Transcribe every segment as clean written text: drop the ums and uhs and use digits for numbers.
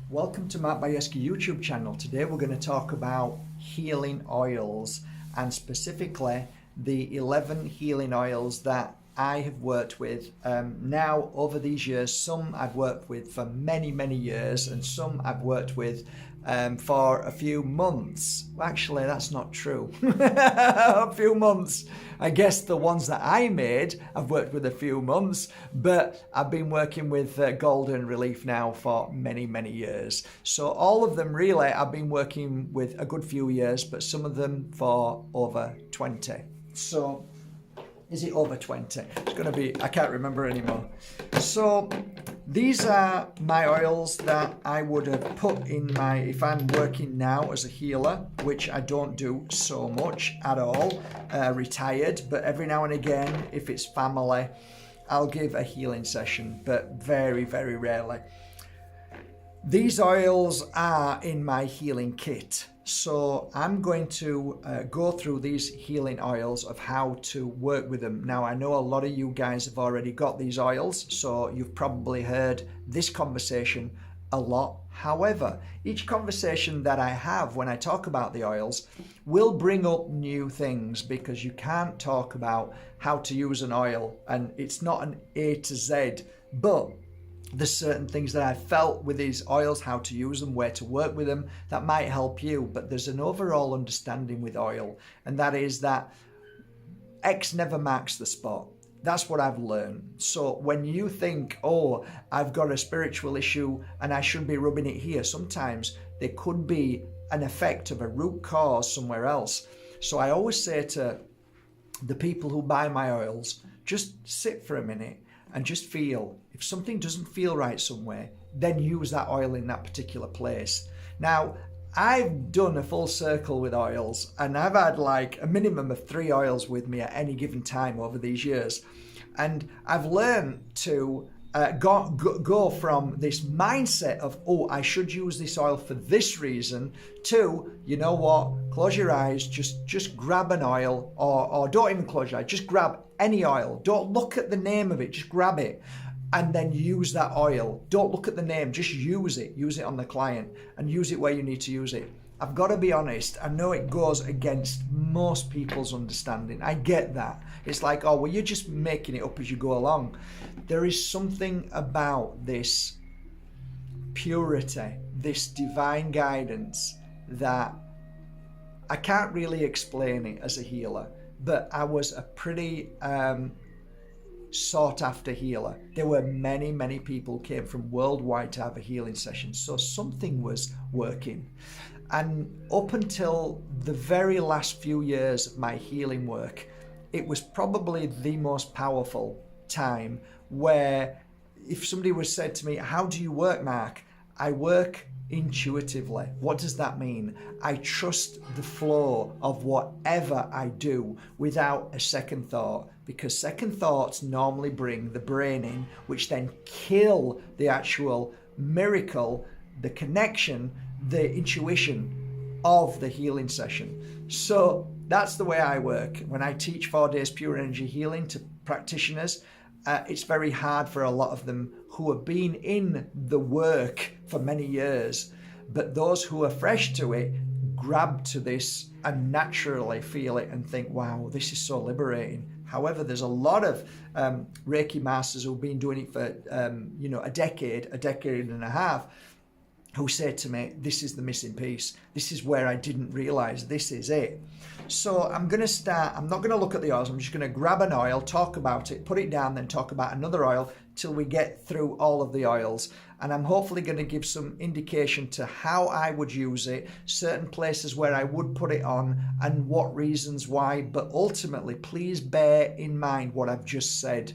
Welcome to Bajerski YouTube channel. Today we're going to talk about healing oils and specifically the 11 healing oils that I have worked with now over these years. Some I've worked with for many years and some I've worked with for a few months. Well, actually, that's not true. A few months. I guess the ones that I made, I've worked with a few months, but I've been working with Golden Relief now for many years. So all of them really, I've been working with a good few years, but some of them for over 20. So is it over 20? It's going to be, I can't remember anymore. So these are my oils that I would have put in my, if I'm working now as a healer, which I don't do so much at all, retired, but every now and again, if it's family, I'll give a healing session, but very rarely. These oils are in my healing kit. So I'm going to go through these healing oils of how to work with them. Now, I know a lot of you guys have already got these oils, so you've probably heard this conversation a lot. However, each conversation that I have when I talk about the oils will bring up new things, because you can't talk about how to use an oil and it's not an A to Z, but there's certain things that I felt with these oils, how to use them, where to work with them, that might help you. But there's an overall understanding with oil, and that is that X never marks the spot. That's what I've learned. So when you think, oh, I've got a spiritual issue and I should be rubbing it here, sometimes there could be an effect of a root cause somewhere else. So I always say to the people who buy my oils, just sit for a minute and just feel. If something doesn't feel right somewhere, then use that oil in that particular place. Now, I've done a full circle with oils, and I've had like a minimum of 3 oils with me at any given time over these years. And I've learned to go from this mindset of, oh, I should use this oil for this reason, to, you know what, close your eyes, just grab an oil, or don't even close your eyes, just grab any oil. Don't look at the name of it, just grab it and then use that oil. Don't look at the name, just use it on the client and use it where you need to use it. I've got to be honest, I know it goes against most people's understanding. I get that. It's like, oh, well, you're just making it up as you go along. There is something about this purity, this divine guidance, that I can't really explain it as a healer, but I was a pretty sought after healer. There were many people came from worldwide to have a healing session. So something was working. And up until the very last few years of my healing work, it was probably the most powerful time, where if somebody was said to me, how do you work, Mark? I work intuitively. What does that mean? I trust the flow of whatever I do without a second thought, because second thoughts normally bring the brain in, which then kill the actual miracle, the connection, the intuition of the healing session. So that's the way I work. When I teach 4 days pure energy healing to practitioners, it's very hard for a lot of them who have been in the work for many years, but those who are fresh to it grab to this and naturally feel it and think, wow, this is so liberating. However, there's a lot of Reiki masters who've been doing it for a decade and a half, who say to me, this is the missing piece. This is where I didn't realize this is it. So I'm going to start, I'm not going to look at the oils. I'm just going to grab an oil, talk about it, put it down, then talk about another oil till we get through all of the oils. And I'm hopefully going to give some indication to how I would use it, certain places where I would put it on, and what reasons why. But ultimately, please bear in mind what I've just said.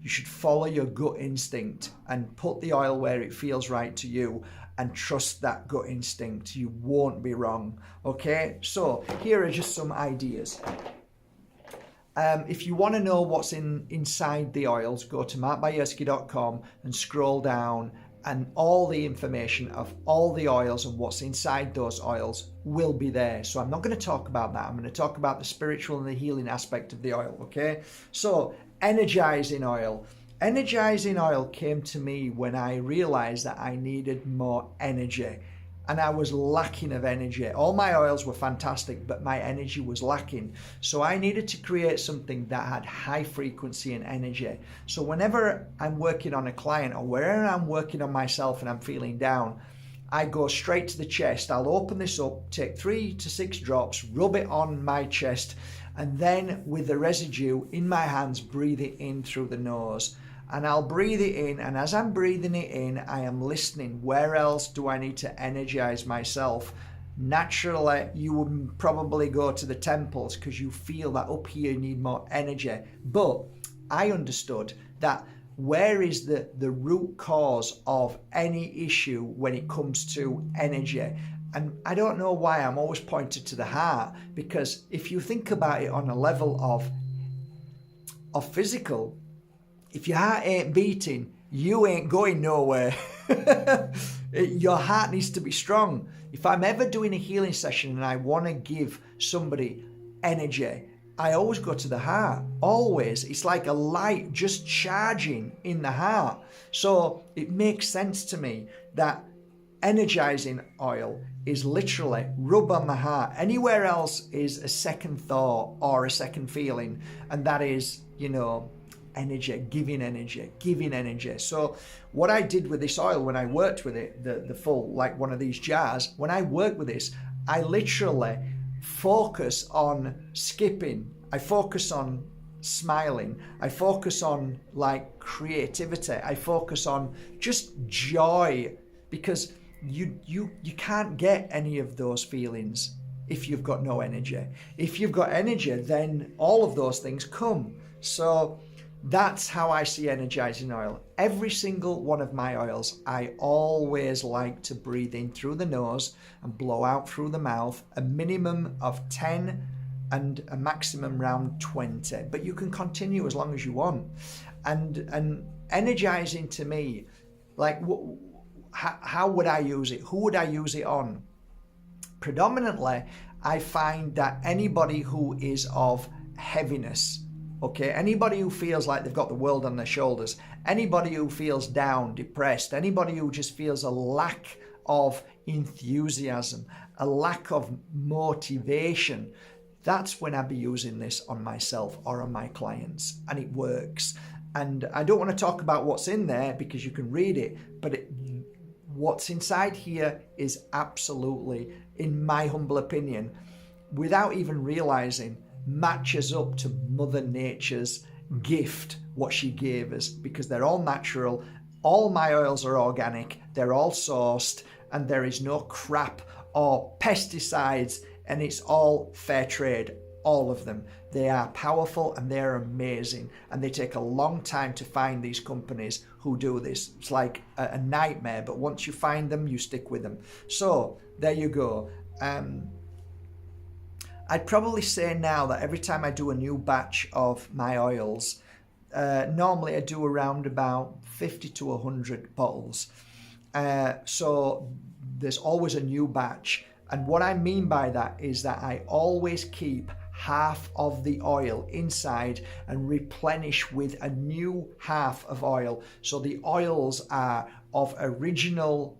You should follow your gut instinct and put the oil where it feels right to you, and trust that gut instinct. You won't be wrong. Okay, so here are just some ideas. If you want to know what's inside the oils, go to markbajerski.com and scroll down, and all the information of all the oils and what's inside those oils will be there. So I'm not going to talk about that. I'm going to talk about the spiritual and the healing aspect of the oil. Okay, so energizing oil. Energizing oil came to me when I realized that I needed more energy, and I was lacking of energy. All my oils were fantastic, but my energy was lacking. So I needed to create something that had high frequency and energy. So whenever I'm working on a client or wherever I'm working on myself and I'm feeling down, I go straight to the chest. I'll open this up, take 3 to 6 drops, rub it on my chest, and then with the residue in my hands, breathe it in through the nose. And I'll breathe it in, and as I'm breathing it in, I am listening. Where else do I need to energize myself? Naturally, you would probably go to the temples because you feel that up here you need more energy. But I understood that where is the root cause of any issue when it comes to energy? And I don't know why I'm always pointed to the heart, because if you think about it on a level of physical, if your heart ain't beating, you ain't going nowhere. Your heart needs to be strong. If I'm ever doing a healing session and I want to give somebody energy, I always go to the heart. Always. It's like a light just charging in the heart. So it makes sense to me that energizing oil is literally rub on the heart. Anywhere else is a second thought or a second feeling. And that is, energy, giving energy. So what I did with this oil when I worked with it, the full, like one of these jars, when I work with this, I literally focus on skipping. I focus on smiling. I focus on like creativity. I focus on just joy, because you can't get any of those feelings if you've got no energy. If you've got energy, then all of those things come. So that's how I see energizing oil. Every single one of my oils, I always like to breathe in through the nose and blow out through the mouth, a minimum of 10 and a maximum around 20. But you can continue as long as you want. And energizing to me, like how would I use it? Who would I use it on? Predominantly, I find that anybody who is of heaviness, okay, anybody who feels like they've got the world on their shoulders, anybody who feels down, depressed, anybody who just feels a lack of enthusiasm, a lack of motivation, that's when I'd be using this on myself or on my clients, and it works. And I don't want to talk about what's in there because you can read it, but what's inside here is absolutely, in my humble opinion, without even realizing, matches up to Mother Nature's gift, what she gave us, because they're all natural. All my oils are organic, they're all sourced, and there is no crap or pesticides, and it's all fair trade, all of them. They are powerful and they're amazing, and they take a long time to find these companies who do this. It's like a nightmare, but once you find them, you stick with them. So there you go. I'd probably say now that every time I do a new batch of my oils, normally I do around about 50 to 100 bottles. So there's always a new batch. And what I mean by that is that I always keep half of the oil inside and replenish with a new half of oil. So the oils are of original,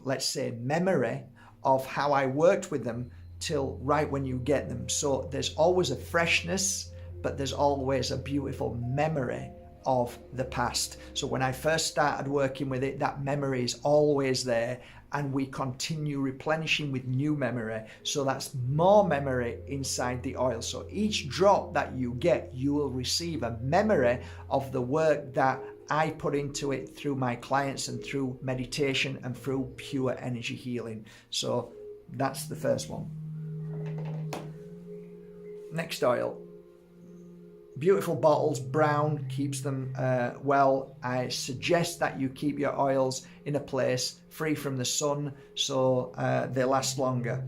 let's say, memory of how I worked with them till right when you get them. So there's always a freshness, but there's always a beautiful memory of the past. So when I first started working with it, that memory is always there, and we continue replenishing with new memory. So that's more memory inside the oil. So each drop that you get, you will receive a memory of the work that I put into it through my clients and through meditation and through pure energy healing. So that's the first one. Next oil. Beautiful bottles, brown, keeps them well. I suggest that you keep your oils in a place free from the sun so they last longer.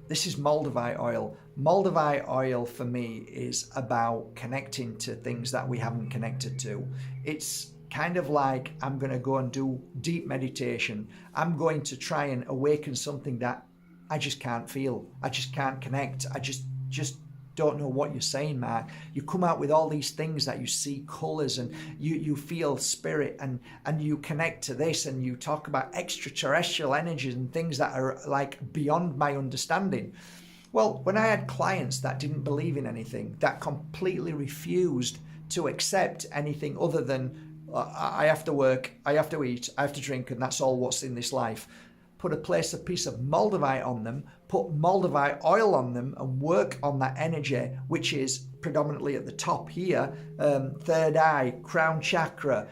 This is Moldavite oil. Moldavite oil for me is about connecting to things that we haven't connected to. It's kind of like I'm going to go and do deep meditation. I'm going to try and awaken something that I just can't feel. I just can't connect. I just don't know what you're saying, Mark. You come out with all these things that you see colours and you feel spirit and you connect to this and you talk about extraterrestrial energies and things that are like beyond my understanding. Well, when I had clients that didn't believe in anything, that completely refused to accept anything other than I have to work, I have to eat, I have to drink, and that's all what's in this life. Put a piece of Moldavite on them, put Moldavite oil on them and work on that energy, which is predominantly at the top here, third eye, crown chakra,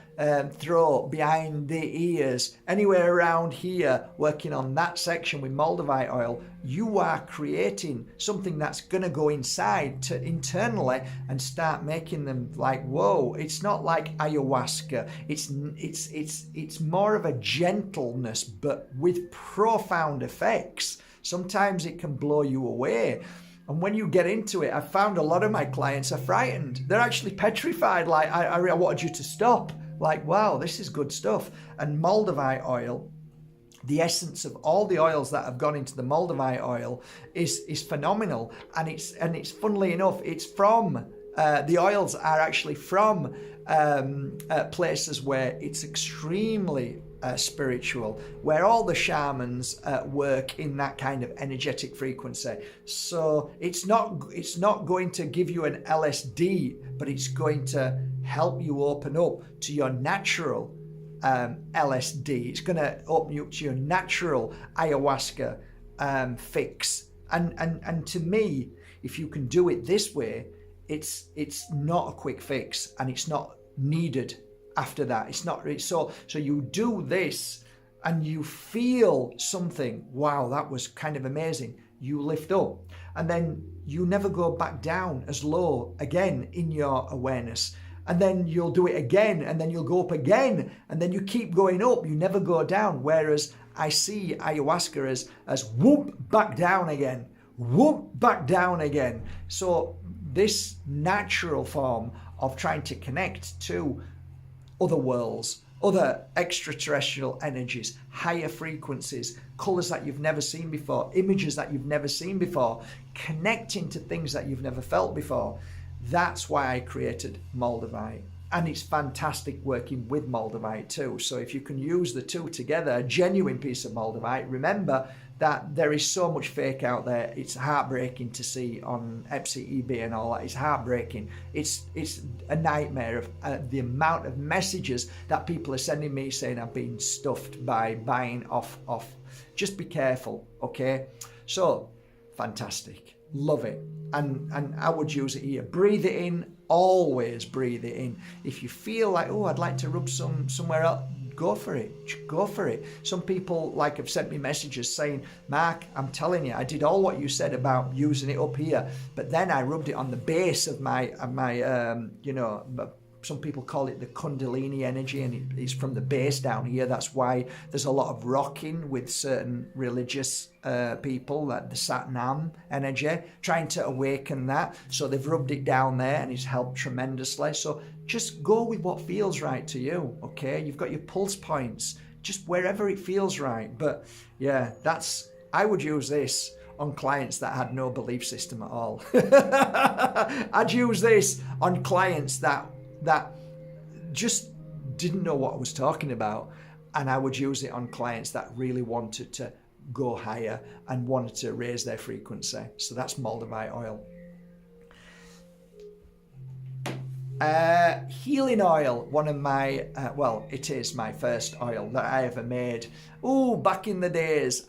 throat, behind the ears, anywhere around here, working on that section with Moldavite oil. You are creating something that's going to go inside to internally and start making them like, whoa, it's not like ayahuasca. It's more of a gentleness, but with profound effects. Sometimes it can blow you away. And when you get into it, I found a lot of my clients are frightened. They're actually petrified, like, I wanted you to stop. Like, wow, this is good stuff. And Moldavite oil, the essence of all the oils that have gone into the Moldavite oil is phenomenal. And it's funnily enough, it's from, the oils are actually from places where it's extremely spiritual, where all the shamans work in that kind of energetic frequency. So it's not going to give you an LSD, but it's going to help you open up to your natural LSD. It's going to open you up to your natural ayahuasca fix. And to me, if you can do it this way, it's not a quick fix, and it's not needed after that. So you do this and you feel something, wow, that was kind of amazing. You lift up and then you never go back down as low again in your awareness. And then you'll do it again, and then you'll go up again, and then you keep going up. You never go down. Whereas I see ayahuasca as whoop, back down again, whoop, back down again. So this natural form of trying to connect to other worlds, other extraterrestrial energies, higher frequencies, colours that you've never seen before, images that you've never seen before, connecting to things that you've never felt before. That's why I created Moldavite. And it's fantastic working with Moldavite too. So if you can use the two together, a genuine piece of Moldavite, remember that there is so much fake out there. It's heartbreaking to see on Etsy, eBay and all that. It's heartbreaking. It's a nightmare of the amount of messages that people are sending me saying I've been stuffed by buying off. Just be careful, okay? So, fantastic. Love it. And I would use it here. Breathe it in. Always breathe it in. If you feel like, oh, I'd like to rub somewhere else, go for it. Go for it. Some people have sent me messages saying, Mark, I'm telling you, I did all what you said about using it up here, but then I rubbed it on the base of my some people call it the Kundalini energy, and it's from the base down here. That's why there's a lot of rocking with certain religious people, like the Satnam energy, trying to awaken that. So they've rubbed it down there and it's helped tremendously. So just go with what feels right to you, okay? You've got your pulse points, just wherever it feels right. But yeah, I would use this on clients that had no belief system at all. I'd use this on clients that just didn't know what I was talking about, and I would use it on clients that really wanted to go higher and wanted to raise their frequency. So that's Moldavite oil. Healing oil, one of my, it is my first oil that I ever made. Back in the days,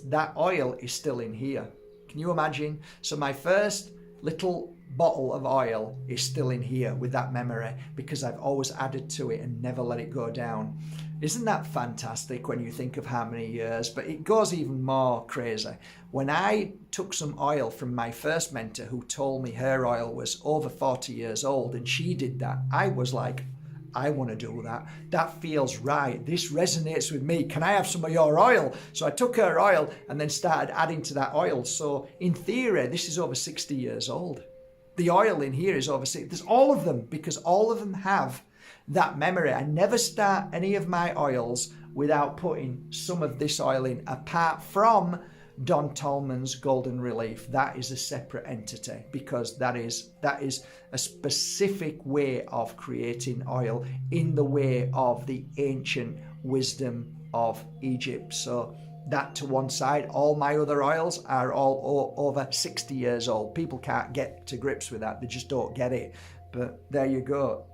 that oil is still in here. Can you imagine? So my first little bottle of oil is still in here with that memory, because I've always added to it and never let it go down. Isn't that fantastic when you think of how many years? But it goes even more crazy. When I took some oil from my first mentor, who told me her oil was over 40 years old, and she did that, I was like, I want to do that. That feels right. This resonates with me. Can I have some of your oil? So I took her oil and then started adding to that oil. So in theory, this is over 60 years old. The oil in here is over 60. There's all of them, because all of them have that memory. I never start any of my oils without putting some of this oil in, apart from Don Tolman's Golden Relief. That is a separate entity, because that is a specific way of creating oil in the way of the ancient wisdom of Egypt. So that to one side. All my other oils are all over 60 years old. People can't get to grips with that. They just don't get it. But there you go.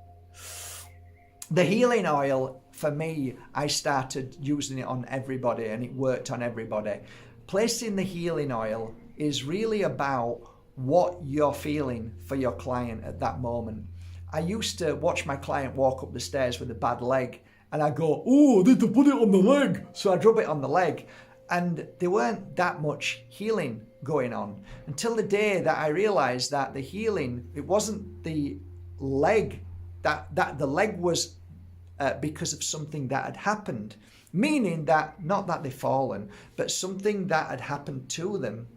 The healing oil, for me, I started using it on everybody and it worked on everybody. Placing the healing oil is really about what you're feeling for your client at that moment. I used to watch my client walk up the stairs with a bad leg, and I go, oh, I need to put it on the leg. So I'd rub it on the leg, and there weren't that much healing going on until the day that I realized that the healing, it wasn't the leg, that the leg was because of something that had happened. Meaning that, not that they'd fallen, but something that had happened to them.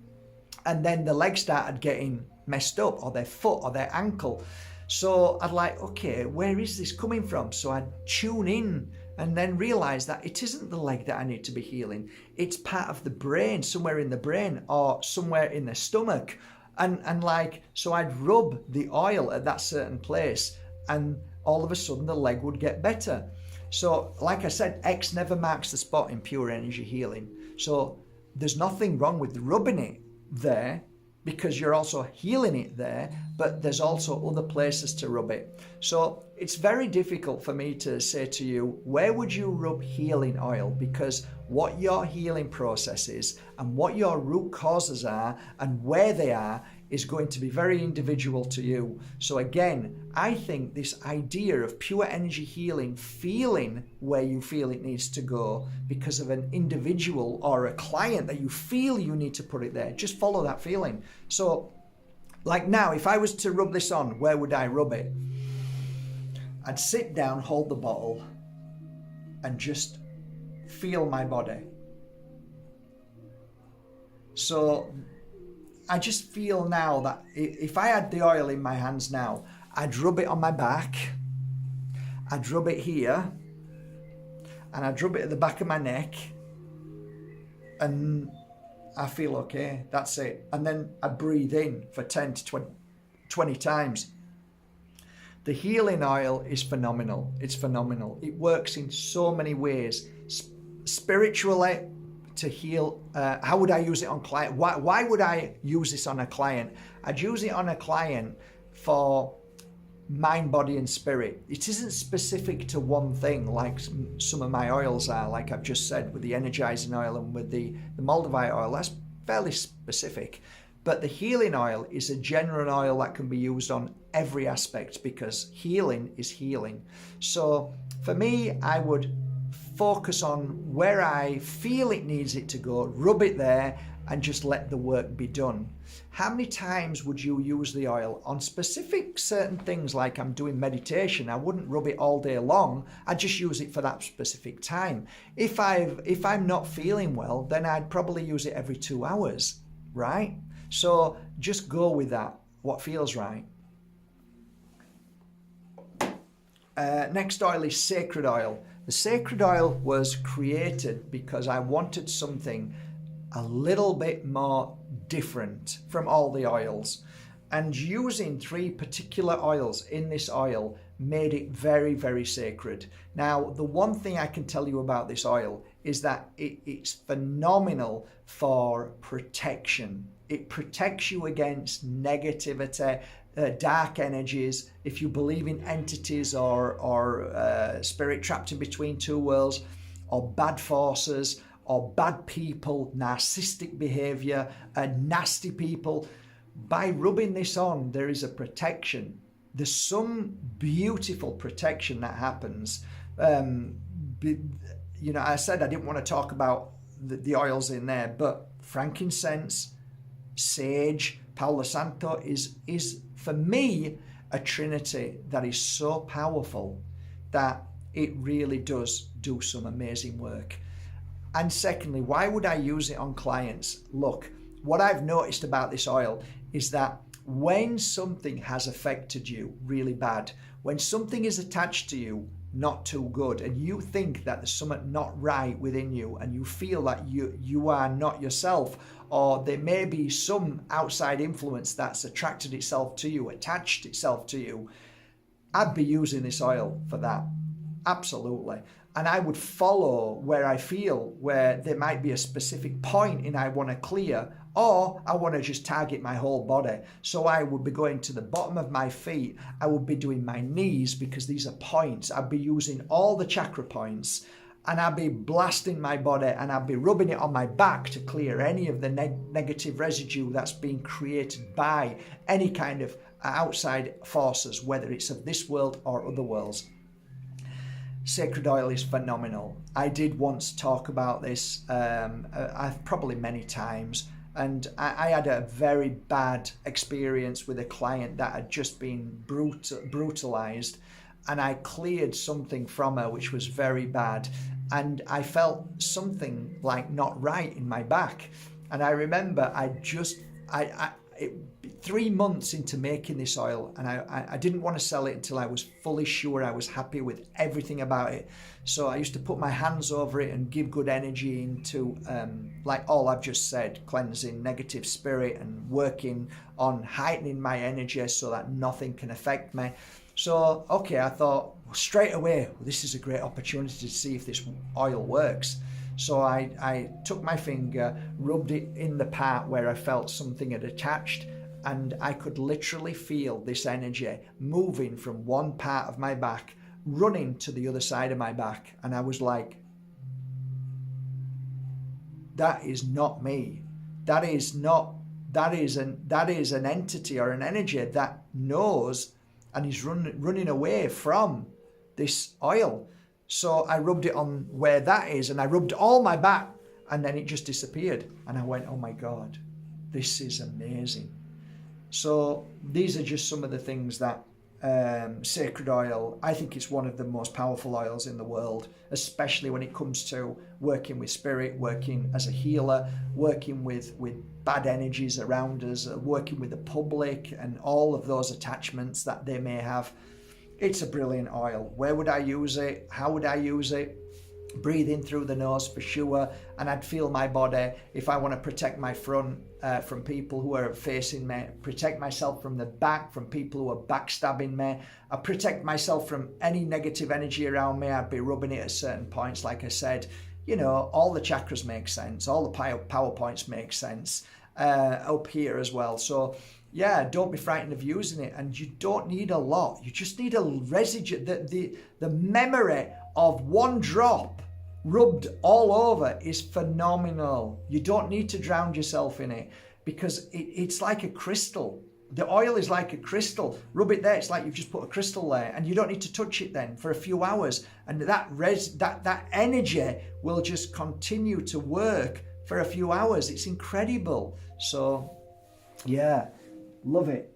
And then the leg started getting messed up, or their foot or their ankle. So I'd like, okay, where is this coming from? So I'd tune in and then realize that it isn't the leg that I need to be healing. It's part of the brain, somewhere in the brain or somewhere in the stomach. And like, so I'd rub the oil at that certain place, and all of a sudden the leg would get better. So like I said, X never marks the spot in pure energy healing. So there's nothing wrong with rubbing it there, because you're also healing it there, but there's also other places to rub it. So it's very difficult for me to say to you, where would you rub healing oil? Because what your healing process is and what your root causes are and where they are is going to be very individual to you. So again, I think this idea of pure energy healing, feeling where you feel it needs to go because of an individual or a client that you feel you need to put it there, just follow that feeling. So like now, if I was to rub this on, where would I rub it? I'd sit down, hold the bottle, and just feel my body. So I just feel now that if I had the oil in my hands now, I'd rub it on my back, I'd rub it here, and I'd rub it at the back of my neck, and I feel okay, that's it. And then I breathe in for 10 to 20 times. The healing oil is phenomenal. It's phenomenal. It works in so many ways. Spiritually, to heal. How would I use it on client? Why would I use this on a client? I'd use it on a client for mind, body and spirit. It isn't specific to one thing like some of my oils are, like I've just said with the energizing oil and with the Moldavite oil. That's fairly specific. But the healing oil is a general oil that can be used on every aspect, because healing is healing. So for me, I would focus on where I feel it needs it to go, rub it there, and just let the work be done. How many times would you use the oil on specific certain things? Like I'm doing meditation, I wouldn't rub it all day long. I'd just use it for that specific time. If I'm not feeling well, then I'd probably use it every 2 hours, right? So just go with that, what feels right. Next oil is sacred oil. The sacred oil was created because I wanted something a little bit more different from all the oils. And using 3 particular oils in this oil made it very, very sacred. Now, the one thing I can tell you about this oil is that it's phenomenal for protection. It protects you against negativity, dark energies. If you believe in entities or spirit trapped in between 2 worlds, or bad forces, or bad people, narcissistic behavior, nasty people, by rubbing this on, there is a protection. There's some beautiful protection that happens. You know, I said I didn't want to talk about the oils in there, but frankincense, sage, Palo Santo is for me a trinity that is so powerful that it really does do some amazing work. And secondly, why would I use it on clients? Look, what I've noticed about this oil is that when something has affected you really bad, when something is attached to you not too good, and you think that there's something not right within you, and you feel that you are not yourself, or there may be some outside influence that's attracted itself to you, attached itself to you, I'd be using this oil for that. Absolutely. And I would follow where I feel where there might be a specific point in I want to clear, or I want to just target my whole body. So I would be going to the bottom of my feet. I would be doing my knees because these are points. I'd be using all the chakra points, and I'd be blasting my body, and I'd be rubbing it on my back to clear any of the negative residue that's been created by any kind of outside forces, whether it's of this world or other worlds. Sacred oil is phenomenal. I did once talk about this, I've probably many times, and I had a very bad experience with a client that had just been brutalized, and I cleared something from her which was very bad, and I felt something like not right in my back. And I remember 3 months into making this oil, and I didn't want to sell it until I was fully sure I was happy with everything about it. So I used to put my hands over it and give good energy into like all I've just said, cleansing negative spirit and working on heightening my energy so that nothing can affect me. So okay, I thought straight away, well, this is a great opportunity to see if this oil works. So I took my finger, rubbed it in the part where I felt something had attached, and I could literally feel this energy moving from one part of my back, running to the other side of my back. And I was like, that is not me. That is an entity or an energy that knows and is running away from this oil. So I rubbed it on where that is, and I rubbed all my back, and then it just disappeared. And I went, oh my God, this is amazing. So these are just some of the things that sacred oil, I think it's one of the most powerful oils in the world, especially when it comes to working with spirit, working as a healer, working with bad energies around us, working with the public and all of those attachments that they may have. It's a brilliant oil. Where would I use it? How would I use it? Breathe in through the nose for sure, and I'd feel my body. If I want to protect my front from people who are facing me, protect myself from the back from people who are backstabbing me, I protect myself from any negative energy around me. I'd be rubbing it at certain points. Like I said, you know, all the chakras make sense, all the power points make sense up here as well. So yeah, don't be frightened of using it, and you don't need a lot. You just need a residue, the memory of one drop rubbed all over is phenomenal. You don't need to drown yourself in it, because it's like a crystal. The oil is like a crystal. Rub it there, it's like you've just put a crystal there, and you don't need to touch it then for a few hours, and that energy will just continue to work for a few hours. It's incredible. So yeah, love it.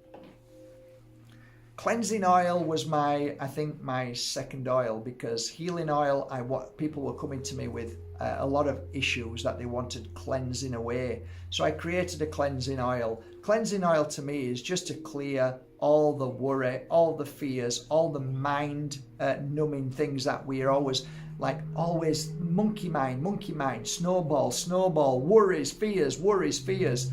Cleansing oil was my second oil, because healing oil, people were coming to me with a lot of issues that they wanted cleansing away. So I created a cleansing oil. Cleansing oil to me is just to clear all the worry, all the fears, all the mind numbing things that we are always monkey mind, snowball, worries, fears.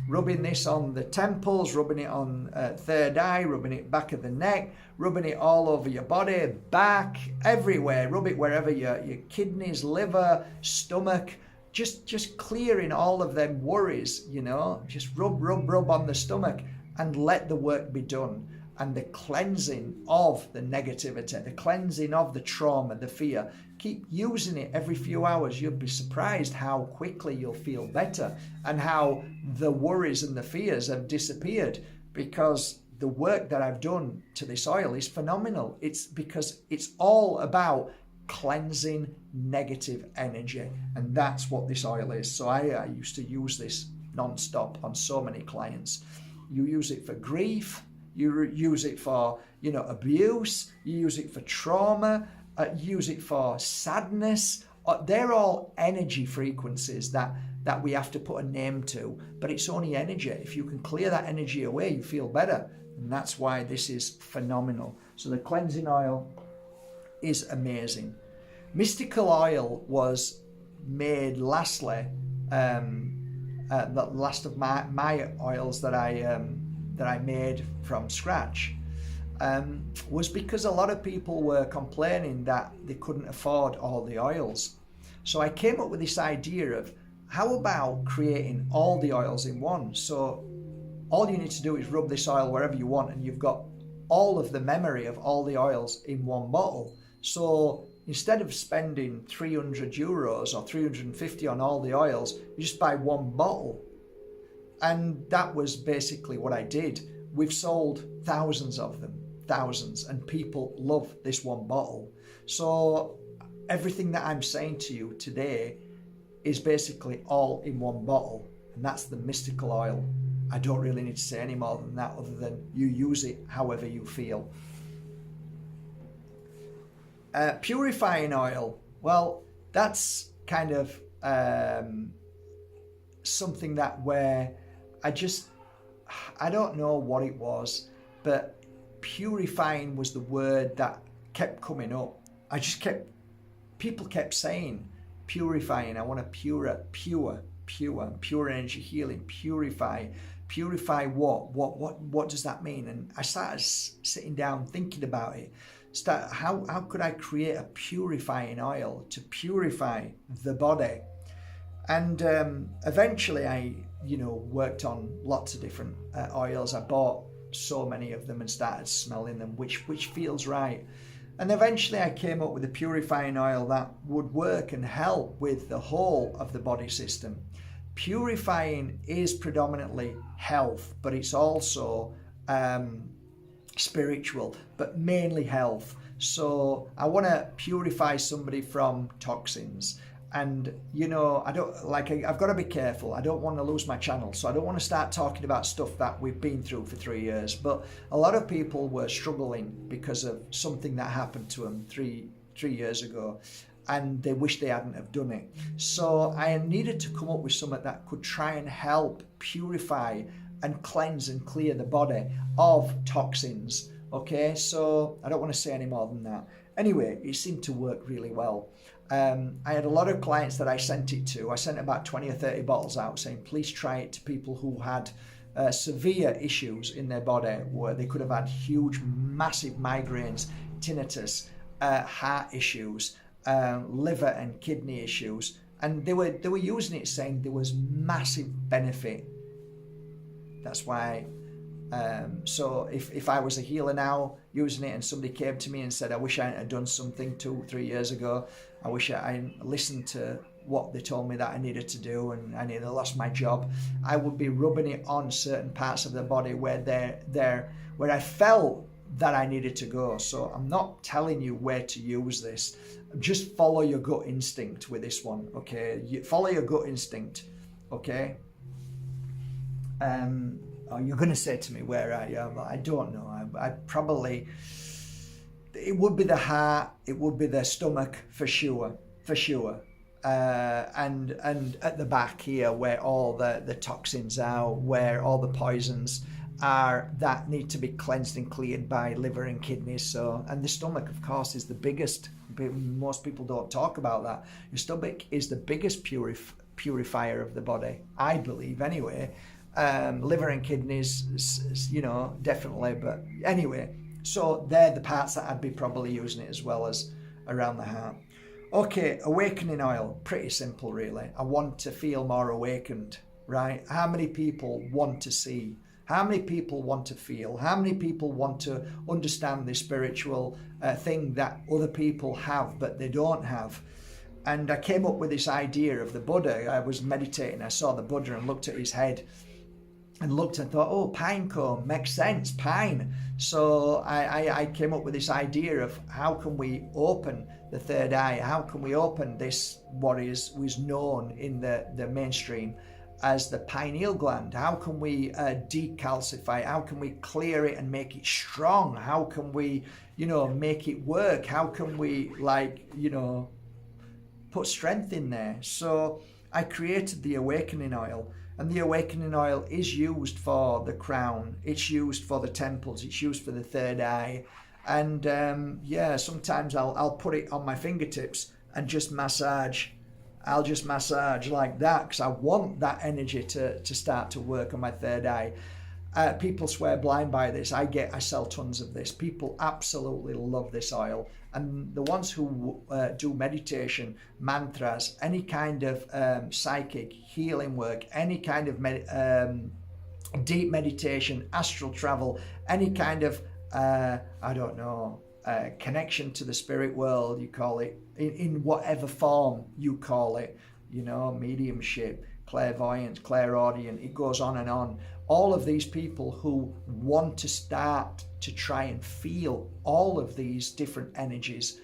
Rubbing this on the temples, rubbing it on third eye, rubbing it back of the neck, rubbing it all over your body, back, everywhere. Rub it wherever your kidneys, liver, stomach, just clearing all of them worries, you know. Just rub on the stomach and let the work be done. And the cleansing of the negativity, the cleansing of the trauma, the fear. Keep using it every few hours. You'll be surprised how quickly you'll feel better, and how the worries and the fears have disappeared, because the work that I've done to this oil is phenomenal. It's because it's all about cleansing negative energy, and that's what this oil is. So I used to use this non-stop on so many clients. You use it for grief, you use it for, you know, abuse, you use it for trauma, use it for sadness. They're all energy frequencies that we have to put a name to, but it's only energy. If you can clear that energy away, you feel better, and that's why this is phenomenal. So the cleansing oil is amazing. Mystical oil was made lastly the last of my oils that I made from scratch, was because a lot of people were complaining that they couldn't afford all the oils. So I came up with this idea of, how about creating all the oils in one? So all you need to do is rub this oil wherever you want, and you've got all of the memory of all the oils in one bottle. So instead of spending €300 or 350 on all the oils, you just buy one bottle. And that was basically what I did. We've sold thousands of them, thousands, and people love this one bottle. So everything that I'm saying to you today is basically all in one bottle, and that's the mystical oil. I don't really need to say any more than that, other than you use it however you feel. Purifying oil, well, that's kind of something that where I don't know what it was, but purifying was the word that kept coming up. People kept saying purifying. I want to pure energy healing, purify what does that mean? And I started sitting down thinking about it. How could I create a purifying oil to purify the body? And eventually I worked on lots of different oils. I bought so many of them and started smelling them, which feels right. And eventually I came up with a purifying oil that would work and help with the whole of the body system. Purifying is predominantly health, but it's also spiritual, but mainly health. So I want to purify somebody from toxins. And I've got to be careful. I don't want to lose my channel, so I don't want to start talking about stuff that we've been through for 3 years. But a lot of people were struggling because of something that happened to them three years ago, and they wish they hadn't have done it. So I needed to come up with something that could try and help purify and cleanse and clear the body of toxins. Okay, so I don't want to say any more than that. Anyway, it seemed to work really well. I had a lot of clients that I sent it to. I sent about 20 or 30 bottles out saying, please try it to people who had severe issues in their body, where they could have had huge, massive migraines, tinnitus, heart issues, liver and kidney issues. And they were using it, saying there was massive benefit. That's why. So if I was a healer now using it, and somebody came to me and said, I wish I had done something 2-3 years ago, I wish I listened to what they told me that I needed to do, and I nearly lost my job, I would be rubbing it on certain parts of the body where I felt that I needed to go. So I'm not telling you where to use this. Just follow your gut instinct with this one, okay? Follow your gut instinct, okay? You're going to say to me where I am. I don't know. I probably, it would be the heart, it would be the stomach for sure. And at the back here, where all the toxins are, where all the poisons are that need to be cleansed and cleared by liver and kidneys. So, and the stomach, of course, is the biggest. Most people don't talk about that. Your stomach is the biggest purifier of the body, I believe, anyway. Liver and kidneys, definitely. But anyway, so they're the parts that I'd be probably using it, as well as around the heart. Okay, awakening oil, pretty simple, really. I want to feel more awakened, right? How many people want to see? How many people want to feel? How many people want to understand the spiritual thing that other people have but they don't have? And I came up with this idea of the Buddha. I was meditating, I saw the Buddha and looked at his head and looked and thought, oh, pine cone, makes sense, pine. So I came up with this idea of how can we open the third eye? How can we open this, what is known in the mainstream as the pineal gland? How can we decalcify? How can we clear it and make it strong? How can we, make it work? How can we, put strength in there? So I created the awakening oil. And the awakening oil is used for the crown, it's used for the temples, it's used for the third eye. And sometimes I'll put it on my fingertips and just massage I'll just massage like that because I want that energy to start to work on my third eye. People swear blind by this. I sell tons of this. People absolutely love this oil. And the ones who do meditation, mantras, any kind of psychic healing work, any kind of deep meditation, astral travel, any kind of I don't know, connection to the spirit world, you call it, in whatever form you call it, you know, mediumship, clairvoyance, clairaudient, it goes on and on. All of these people who want to start to try and feel all of these different energies,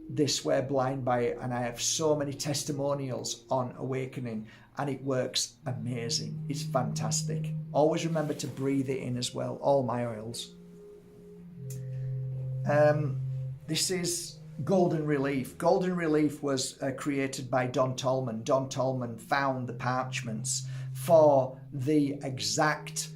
they swear blind by it. And I have so many testimonials on awakening, and it works amazing. It's fantastic. Always remember to breathe it in as well, all my oils. This is Golden Relief. Golden Relief was created by Don Tolman. Don Tolman found the parchments for the exact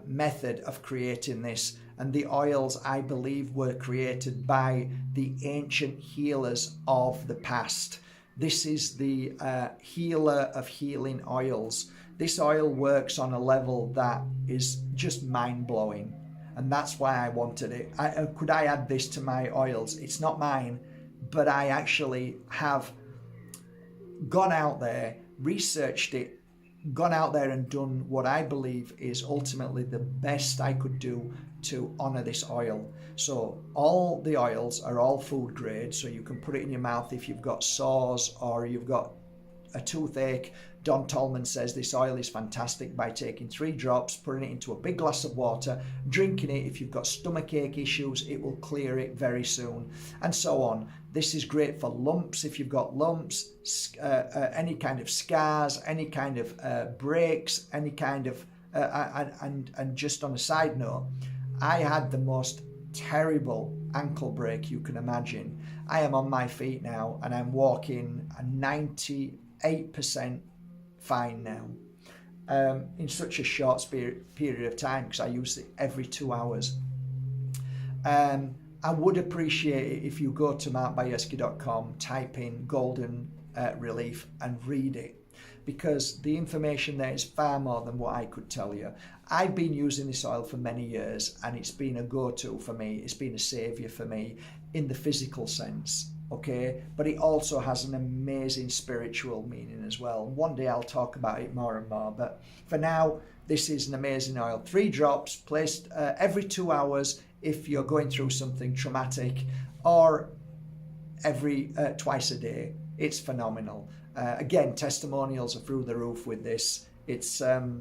method of creating this. And the oils, I believe, were created by the ancient healers of the past. This is the healer of healing oils. This oil works on a level that is just mind-blowing. And that's why I wanted it. Could I add this to my oils? It's not mine, but I actually have gone out there, researched it, gone out there and done what I believe is ultimately the best I could do to honor this oil. So all the oils are all food grade, so you can put it in your mouth if you've got sores or you've got a toothache. Don Tolman says this oil is fantastic by taking 3 drops, putting it into a big glass of water, drinking it. If you've got stomachache issues, it will clear it very soon, and so on. This is great for lumps, if you've got lumps, any kind of scars, any kind of breaks, any kind of, and just on a side note, I had the most terrible ankle break you can imagine. I am on my feet now and I'm walking a 98% fine now, in such a short period of time, because I use it every 2 hours. I would appreciate it if you go to markbajerski.com, type in Golden Relief and read it, because the information there is far more than what I could tell you. I've been using this oil for many years and it's been a go-to for me. It's been a savior for me in the physical sense, okay? But it also has an amazing spiritual meaning as well. One day I'll talk about it more and more, but for now, this is an amazing oil. 3 drops placed every 2 hours if you're going through something traumatic, or every twice a day. It's phenomenal. Again, testimonials are through the roof with this. It's the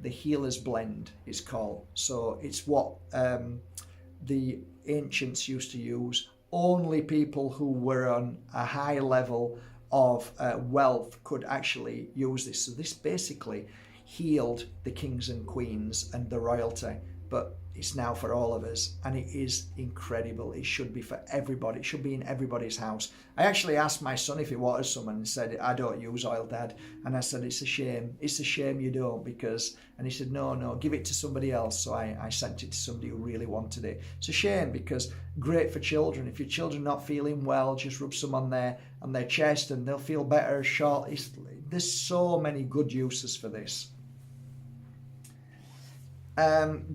Healer's Blend, it's called. So it's what the ancients used to use. Only people who were on a high level of wealth could actually use this. So this basically healed the kings and queens and the royalty, but it's now for all of us, and it is incredible. It should be for everybody. It should be in everybody's house. I actually asked my son if he wanted some, and he said, I don't use oil, Dad. And I said, it's a shame. It's a shame you don't, because, and he said, no, give it to somebody else. So I sent it to somebody who really wanted it. It's a shame, because great for children. If your children not feeling well, just rub some on their chest and they'll feel better. There's so many good uses for this.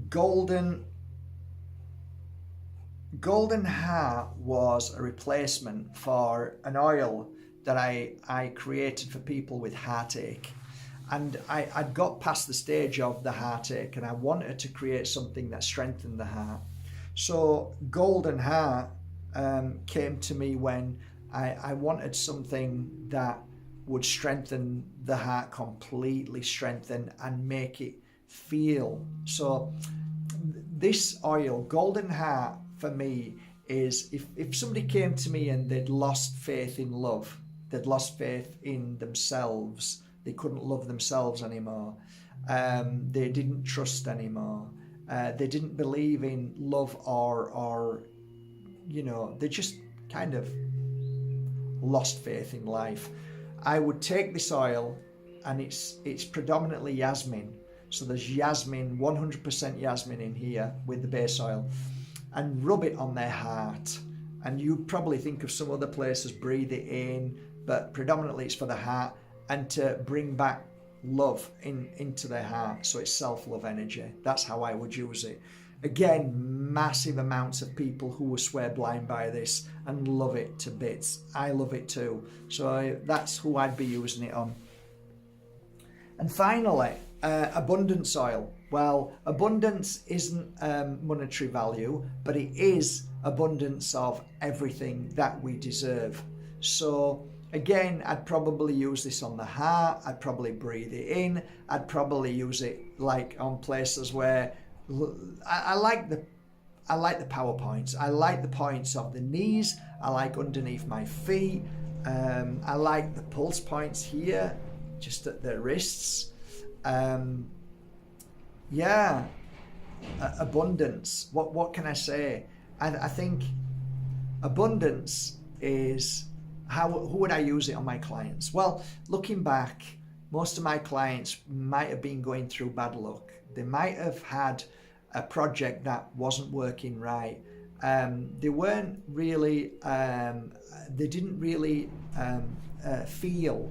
Golden Heart was a replacement for an oil that I created for people with heartache, and I'd got past the stage of the heartache and I wanted to create something that strengthened the heart. So Golden Heart came to me when I wanted something that would strengthen the heart, completely strengthen and make it feel. So this oil, Golden Heart, for me is if somebody came to me and they'd lost faith in love, they'd lost faith in themselves, they couldn't love themselves anymore, they didn't trust anymore, they didn't believe in love, or they just kind of lost faith in life, I would take this oil, and it's predominantly jasmine. So there's jasmine, 100% jasmine in here with the base oil, and rub it on their heart. And you probably think of some other places, breathe it in, but predominantly it's for the heart and to bring back love into their heart. So it's self-love energy. That's how I would use it. Again, massive amounts of people who will swear blind by this and love it to bits. I love it too. So that's who I'd be using it on. And finally, abundance oil. Well, abundance isn't monetary value, but it is abundance of everything that we deserve. So again, I'd probably use this on the heart. I'd probably breathe it in. I'd probably use it like on places where I like the power points. I like the points of the knees. I like underneath my feet. I like the pulse points here, just at the wrists. Yeah, abundance. What can I say? I think abundance is who would I use it on my clients? Well, looking back, most of my clients might have been going through bad luck. They might have had a project that wasn't working right. They weren't really, they didn't really feel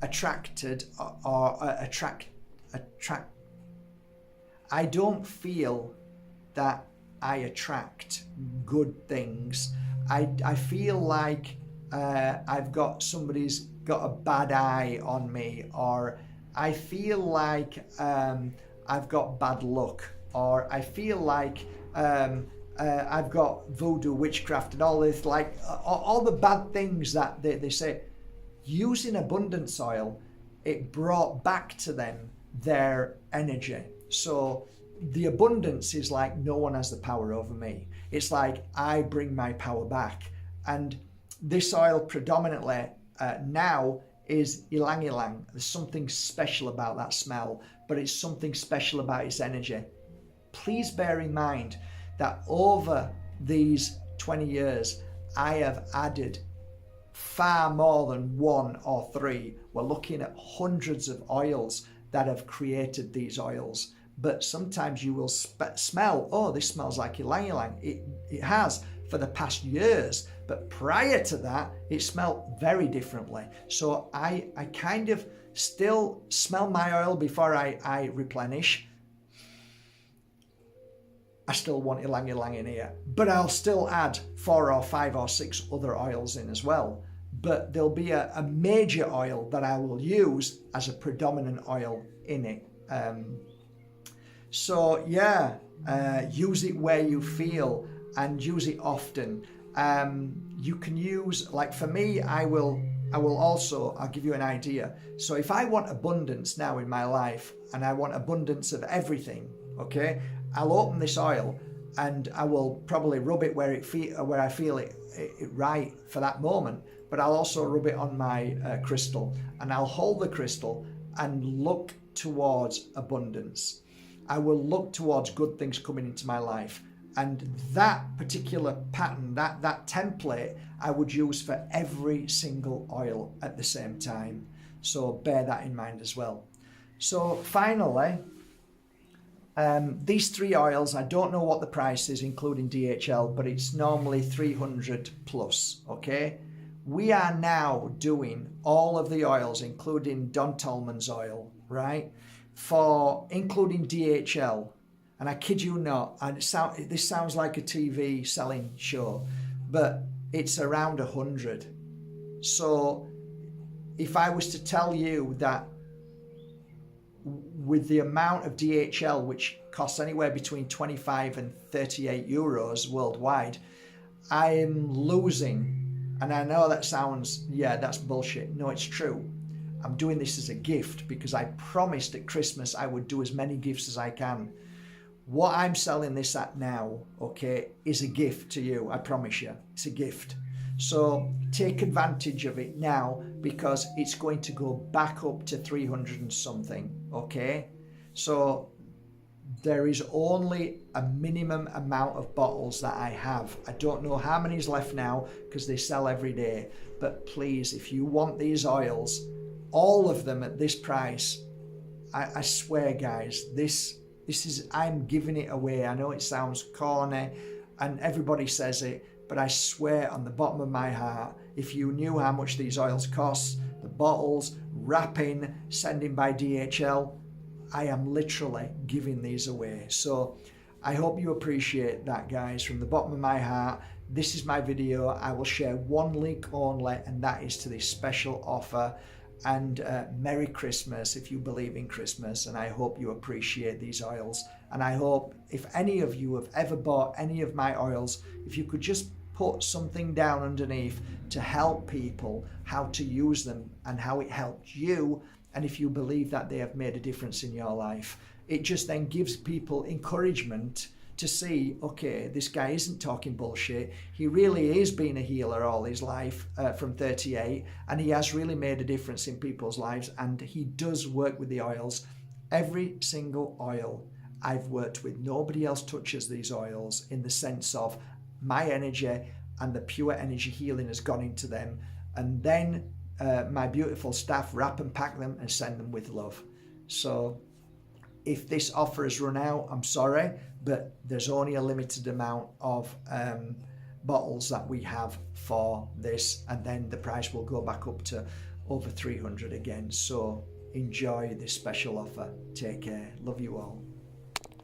attracted or attract. I don't feel that I attract good things. I feel like somebody's got a bad eye on me, or I feel like I've got bad luck, or I feel like I've got voodoo, witchcraft, and all this, like all the bad things that they say. Using abundance oil, it brought back to them their energy. So the abundance is like, no one has the power over me. It's like I bring my power back. And this oil predominantly now is ylang ylang. There's something special about that smell, but it's something special about its energy. Please bear in mind that over these 20 years, I have added far more than 1 or 3. We're looking at hundreds of oils that have created these oils. But sometimes you will smell, oh, this smells like ylang ylang. It has for the past years, but prior to that, it smelled very differently. So I kind of still smell my oil before I replenish. I still want ylang ylang in here, but I'll still add 4 or 5 or 6 other oils in as well. But there'll be a major oil that I will use as a predominant oil in it. So yeah, use it where you feel and use it often. You can use, like for me, I'll give you an idea. So if I want abundance now in my life and I want abundance of everything, okay, I'll open this oil and I will probably rub it where I feel it right for that moment. But I'll also rub it on my crystal, and I'll hold the crystal and look towards abundance. I will look towards good things coming into my life. And that particular pattern, that template, I would use for every single oil at the same time. So bear that in mind as well. So finally, these 3 oils, I don't know what the price is, including DHL, but it's normally 300 plus, okay? We are now doing all of the oils, including Don Tolman's oil, right? Including DHL. And I kid you not, this sounds like a TV selling show, but it's around 100. So if I was to tell you that with the amount of DHL, which costs anywhere between 25 and 38 euros worldwide, I'm losing. And I know that sounds, yeah, that's bullshit. No, it's true. I'm doing this as a gift because I promised at Christmas I would do as many gifts as I can. What I'm selling this at now, okay, is a gift to you. I promise you, it's a gift. So take advantage of it now because it's going to go back up to 300 and something, okay? So there is only a minimum amount of bottles that I have. I don't know how many is left now because they sell every day. But please, if you want these oils, all of them at this price, I swear, guys, this is, I'm giving it away. I know it sounds corny and everybody says it, but I swear on the bottom of my heart, If you knew how much these oils cost, the bottles, wrapping, sending by DHL, I am literally giving these away. So I hope you appreciate that, guys, from the bottom of my heart. This is my video. I will share one link only, and that is to this special offer. And Merry Christmas if you believe in Christmas, and I hope you appreciate these oils. And I hope if any of you have ever bought any of my oils, if you could just put something down underneath to help people how to use them and how it helped you, and if you believe that they have made a difference in your life, it just then gives people encouragement to see, okay, this guy isn't talking bullshit. He really is being a healer all his life from 38, and he has really made a difference in people's lives, and he does work with the oils. Every single oil I've worked with, nobody else touches these oils in the sense of my energy and the pure energy healing has gone into them, and then my beautiful staff wrap and pack them and send them with love. So if this offer has run out, I'm sorry, but there's only a limited amount of bottles that we have for this, and then the price will go back up to over 300 again. So enjoy this special offer. Take care. Love you all.